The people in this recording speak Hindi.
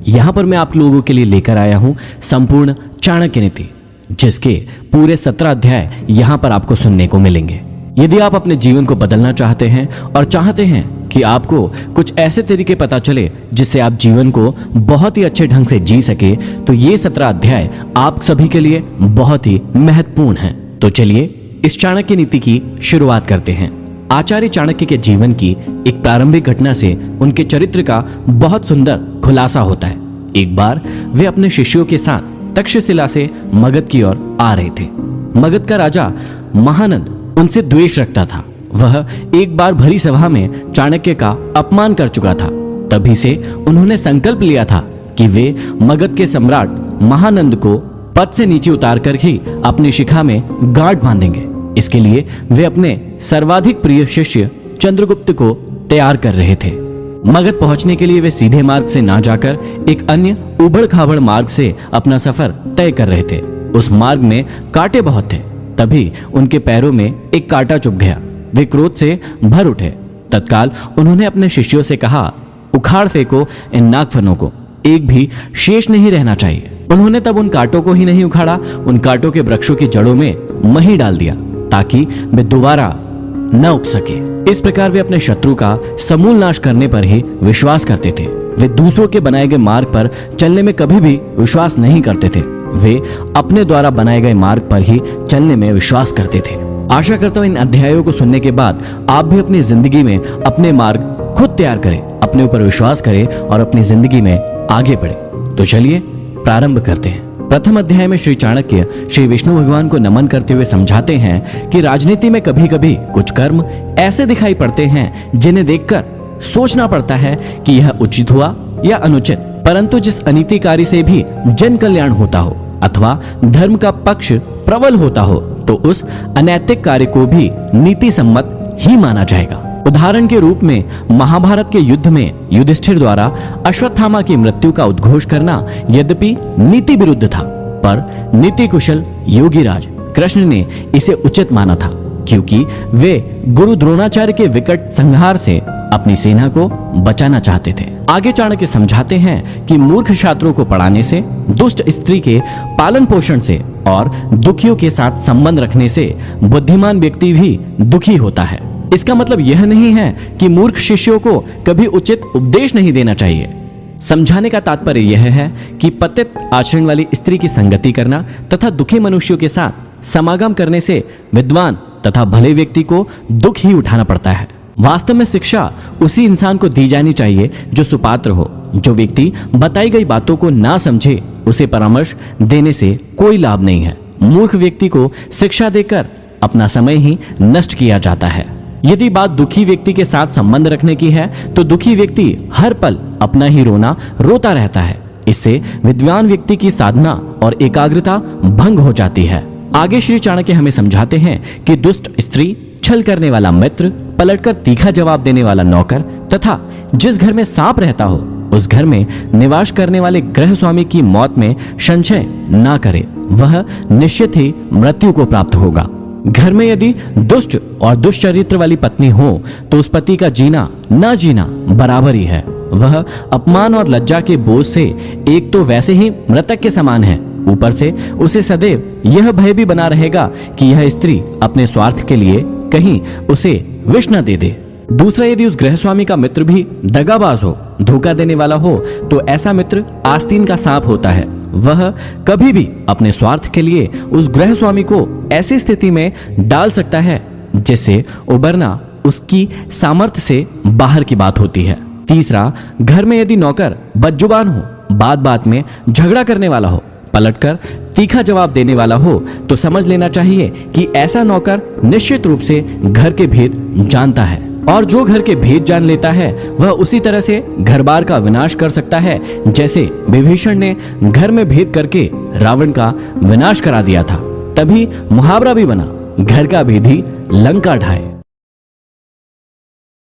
यहां पर मैं आप लोगों के लिए लेकर आया हूं संपूर्ण चाणक्य नीति, जिसके पूरे 17 अध्याय यहां पर आपको सुनने को मिलेंगे। यदि आप अपने जीवन को बदलना चाहते हैं और चाहते हैं कि आपको कुछ ऐसे तरीके पता चले जिससे आप जीवन को बहुत ही अच्छे ढंग से जी सके, तो ये 17 अध्याय आप सभी के लिए बहुत ही महत्वपूर्ण हैं। तो चलिए इस चाणक्य नीति की शुरुआत करते हैं। आचार्य चाणक्य के जीवन की एक प्रारंभिक घटना से उनके चरित्र का बहुत सुंदर खुलासा होता है। एक बार वे अपने शिष्यों के साथ तक्षशिला से मगध की ओर आ रहे थे। मगध का राजा महानंद उनसे द्वेष रखता था। वह एक बार भरी सभा में चाणक्य का अपमान कर चुका था। तभी से उन्होंने संकल्प लिया था कि वे मगध के सम्राट महानंद को पद से नीचे उतार कर ही अपनी शिखा में गांठ बांधेंगे। इसके लिए वे अपने सर्वाधिक प्रिय शिष्य चंद्रगुप्त को तैयार कर रहे थे। मगध पहुंचने के लिए वे सीधे मार्ग से ना जाकर एक अन्य उबड़ खाबड़ मार्ग से अपना सफर तय कर रहे थे। उस मार्ग में कांटे बहुत थे। तभी उनके पैरों में एक कांटा चुभ गया। वे क्रोध से भर उठे। तत्काल उन्होंने अपने शिष्यों से कहा, उखाड़ फेंको इन नागफनों को, एक भी शेष नहीं रहना चाहिए। उन्होंने तब उन कांटों को ही नहीं उखाड़ा, उन कांटों के वृक्षों की जड़ों में मही डाल दिया ताकि वे दोबारा न उग सके। इस प्रकार वे अपने शत्रु का समूल नाश करने पर ही विश्वास करते थे। वे दूसरों के बनाए गए मार्ग पर चलने में कभी भी विश्वास नहीं करते थे। वे अपने द्वारा बनाए गए मार्ग पर ही चलने में विश्वास करते थे। आशा करता हूं इन अध्यायों को सुनने के बाद आप भी अपनी जिंदगी में अपने मार्ग खुद तैयार करें, अपने ऊपर विश्वास करें और अपनी जिंदगी में आगे बढ़ें। तो चलिए प्रारंभ करते हैं। प्रथम अध्याय में श्री चाणक्य श्री विष्णु भगवान को नमन करते हुए समझाते हैं कि राजनीति में कभी कभी कुछ कर्म ऐसे दिखाई पड़ते हैं जिन्हें देखकर सोचना पड़ता है कि यह उचित हुआ या अनुचित, परंतु जिस अनीतिकारी से भी जन कल्याण होता हो अथवा धर्म का पक्ष प्रबल होता हो तो उस अनैतिक कार्य को भी नीति सम्मत ही माना जाएगा। उदाहरण के रूप में महाभारत के युद्ध में युधिष्ठिर द्वारा अश्वत्थामा की मृत्यु का उद्घोष करना यद्यपि नीति विरुद्ध था, पर नीति कुशल योगीराज कृष्ण ने इसे उचित माना था, क्योंकि वे गुरु द्रोणाचार्य के विकट संहार से अपनी सेना को बचाना चाहते थे। आगे चाणक्य समझाते हैं कि मूर्ख छात्रों को पढ़ाने से, दुष्ट स्त्री के पालन पोषण से और दुखियों के साथ संबंध रखने से बुद्धिमान व्यक्ति भी दुखी होता है। इसका मतलब यह नहीं है कि मूर्ख शिष्यों को कभी उचित उपदेश नहीं देना चाहिए। समझाने का तात्पर्य यह है कि पतित आचरण वाली स्त्री की संगति करना तथा दुखी मनुष्यों के साथ समागम करने से विद्वान तथा भले व्यक्ति को दुख ही उठाना पड़ता है। वास्तव में शिक्षा उसी इंसान को दी जानी चाहिए जो सुपात्र हो। जो व्यक्ति बताई गई बातों को ना समझे, उसे परामर्श देने से कोई लाभ नहीं है। मूर्ख व्यक्ति को शिक्षा देकर अपना समय ही नष्ट किया जाता है। यदि बात दुखी व्यक्ति के साथ संबंध रखने की है तो दुखी व्यक्ति हर पल अपना ही रोना रोता रहता है। इससे विद्वान व्यक्ति की साधना और एकाग्रता भंग हो जाती है। आगे श्री चाणक्य हमें समझाते हैं कि दुष्ट स्त्री, छल करने वाला मित्र, पलटकर तीखा जवाब देने वाला नौकर तथा जिस घर में सांप रहता हो उस घर में निवास करने वाले गृह स्वामी की मौत में संशय ना करे, वह निश्चित ही मृत्यु को प्राप्त होगा। घर में यदि दुष्ट और दुष्चरित्र वाली पत्नी हो तो उस पति का जीना ना जीना बराबर ही है। वह अपमान और लज्जा के बोझ से एक तो वैसे ही मृतक के समान है, ऊपर से उसे सदैव यह भय भी बना रहेगा कि यह स्त्री अपने स्वार्थ के लिए कहीं उसे विष न दे दे। दूसरा, यदि उस गृहस्वामी का मित्र भी दगाबाज हो, धोखा देने वाला हो, तो ऐसा मित्र आस्तीन का सांप होता है। वह कभी भी अपने स्वार्थ के लिए उस गृहस्वामी को ऐसी स्थिति में डाल सकता है जिससे उबरना उसकी सामर्थ्य से बाहर की बात होती है। तीसरा, घर में यदि नौकर बदजुबान हो, बात बात में झगड़ा करने वाला हो, पलटकर तीखा जवाब देने वाला हो, तो समझ लेना चाहिए कि ऐसा नौकर निश्चित रूप से घर के भेद जानता है, और जो घर के भेद जान लेता है वह उसी तरह से घर बार का विनाश कर सकता है जैसे विभीषण ने घर में भेद करके रावण का विनाश करा दिया था। तभी मुहावरा भी बना, घर का भेदी लंका ढाए।